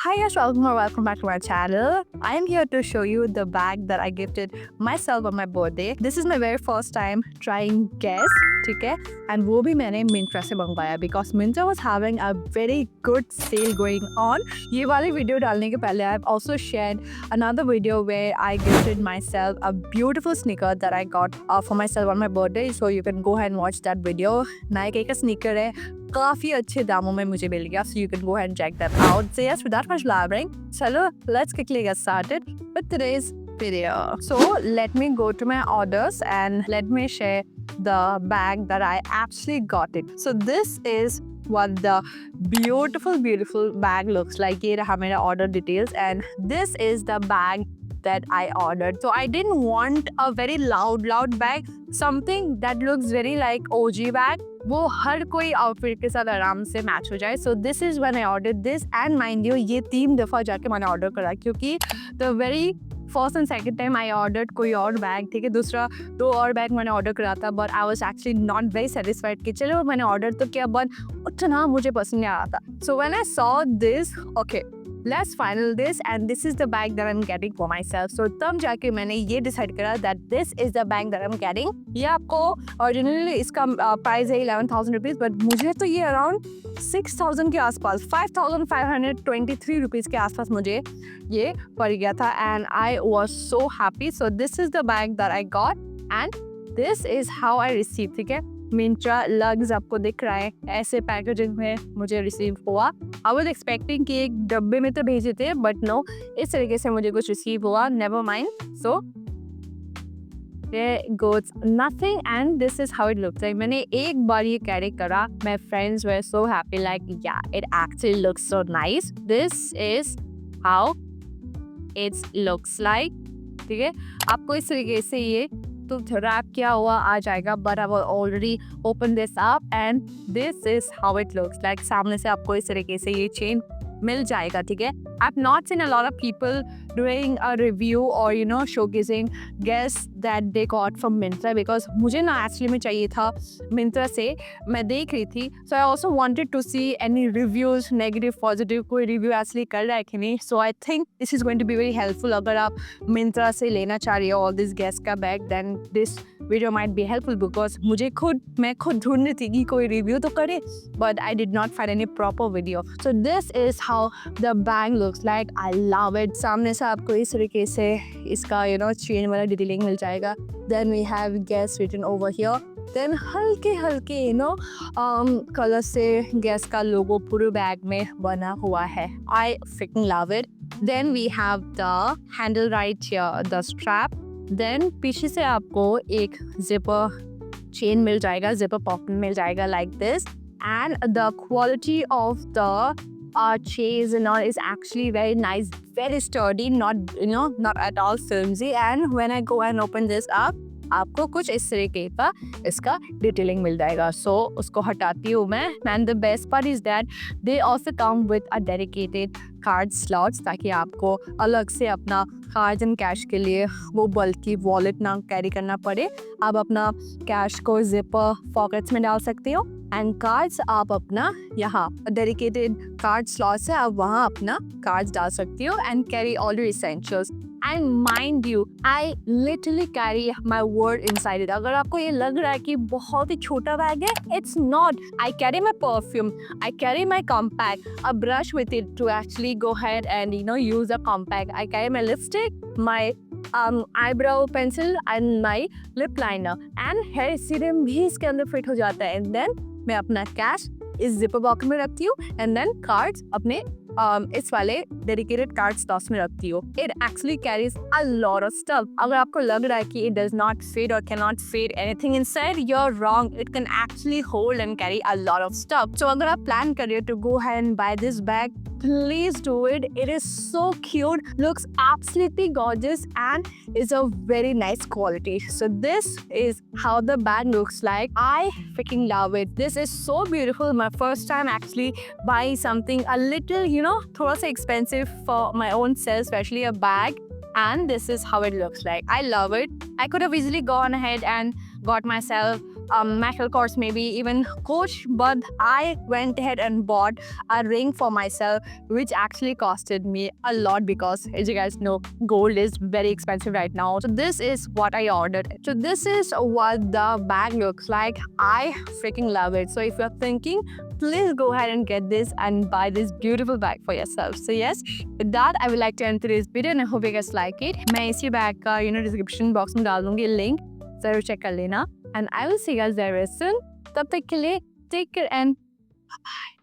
Hi guys, welcome back to my channel. I am here to show you the bag that I gifted myself on my birthday. This is my very first time trying Guess, ठीक है? And वो भी मैंने Myntra से मंगवाया because Myntra was having a very good sale going on. ये वाली video डालने के पहले I've also shared another video where I gifted myself a beautiful sneaker that I got for myself on my birthday. So you can go ahead and watch that video. Nike का sneaker है, काफ़ी अच्छे दामों में मुझे मिल गया, so you can go ahead and check that out. So yes, without much blabbering, chalo, let's quickly get started with today's video. So let me go to my orders and let me share the bag that I actually got it. So this is what the beautiful bag looks like. ये रहा मेरा order details and this is the bag that I ordered. So I didn't want a very loud bag, something that looks very like OG bag. वो हर कोई outfit के साथ आराम से match हो जाए. So this is when I ordered this and mind you ये 3 दफ़ा जाके मैंने ऑर्डर करा क्योंकि the very first and second time I ordered कोई और बैग, ठीक है, दूसरा 2 और बैग मैंने ऑर्डर करा था but I was actually not very satisfied कि चलो मैंने ऑर्डर तो किया but उतना मुझे पसंद नहीं आ रहा था. So when I saw this, okay, let's final this and this is the bag that I'm getting for myself. So तब जाके मैंने ये decide करा that this is the bag that I'm getting. ये आपको originally इसका प्राइस है 11,000 rupees but मुझे तो ये अराउंड 6,000 के आसपास 5,523 रुपीज़ के आसपास मुझे ये पड़ गया था and I was so happy. So this is the bag that I got and this is how I received, ठीक है. Myntra lugs आपको दिख रहा है, ऐसे पैकेजिंग में मुझे रिसीव हुआ. I was expecting कि एक डब्बे में तो भेजे थे but no, इस तरीके से मुझे कुछ रिसीव हुआ. Never mind. So there goes nothing and this is how it looks like. मैंने एक बार ये कैरी करा. My friends were so happy like yeah, it actually looks so nice. This is how it looks like. ठीक है, आपको इस तरीके से ये तो रैप किया हुआ आ जाएगा but I will already open this up and this is how it looks like. सामने से आपको इस तरीके से ये चेन मिल जाएगा, ठीक है. I've not seen a lot of people doing a review or you know showcasing Guess that they got from Myntra because मुझे ना actually में चाहिए था Myntra से, मैं देख रही थी. So I also wanted to see any reviews, negative, positive, कोई review actually कर रहा है कि नहीं. So I think this is going to be very helpful. अगर आप Myntra से लेना चाह रही हो all this Guess का bag then this video might be helpful because मैं खुद ढूंढ रही थी कि कोई review तो करे but I did not find any proper video. So this is how the bag looks like. I love it. सामने से आपको इस तरीके से इसका you know चेन वाला डिटेलिंग मिल जाएगा. Then we have Guess written over here. Then हल्के you know कलर से Guess का लोगो पूरे बैग में बना हुआ है. I freaking love it. Then we have the handle right here, the strap. Then पीछे से आपको एक zipper chain मिल जाएगा, zipper pocket मिल जाएगा like this. And the quality of the chains and all is actually very nice, very sturdy, not at all flimsy. And when I go and open this up, आपको कुछ इस तरीके का इसका detailing मिल जाएगा. So उसको हटाती हूँ मैं. And the best part is that they also come with a dedicated card slots ताकि आपको अलग से अपना कार्ड एंड कैश के लिए वो बल्कि वॉलेट ना कैरी करना पड़े. आप अपना कैश को जिपर पॉकेट्स में डाल सकते हो एंड कार्ड्स आप अपना यहाँ डेडिकेटेड कार्ड स्लॉट्स है, आप वहाँ अपना कार्ड्स डाल सकते हो and carry all your essentials. And mind you, I literally carry my word inside it. अगर आपको ये लग रहा है कि बहुत ही छोटा बैग है, it's not. I carry my perfume, I carry my compact, a brush with it to actually go ahead and you know use a compact. I carry my lipstick, my eyebrow pencil and my lip liner and hair serum भी इसके अंदर fit हो जाता है. And then मैं अपना cash इस zipper box में रखती हूँ एंड देन कार्ड्स अपने इस वाले डेडिकेटेड कार्ड स्लॉट्स में रखती हूँ. It actually carries a lot of stuff. अगर आपको लग रहा है कि इट डज नॉट फिट और can not fit anything inside, you are wrong. It can actually hold and carry a lot of stuff. So अगर आप प्लान कर रहे हो to go hand and buy this bag, please do it. It is so cute, looks absolutely gorgeous and is a very nice quality. So this is how the bag looks like. I freaking love it. This is so beautiful. My first time actually buying something a little you know थोड़ा सा expensive for my own self, especially a bag. And this is how it looks like. I love it. I could have easily gone ahead and got myself metal course, maybe even Coach, but I went ahead and bought a ring for myself, which actually costed me a lot because, as you guys know, gold is very expensive right now. So this is what I ordered. So this is what the bag looks like. I freaking love it. So if you're thinking, please go ahead and get this and buy this beautiful bag for yourself. So yes, with that, I would like to end today's video and I hope you guys like it. मैं इसी bag का description box में डाल दूंगी link, जरूर check कर लेना, and I will see you guys there very soon. तब तक के लिए take care and bye bye.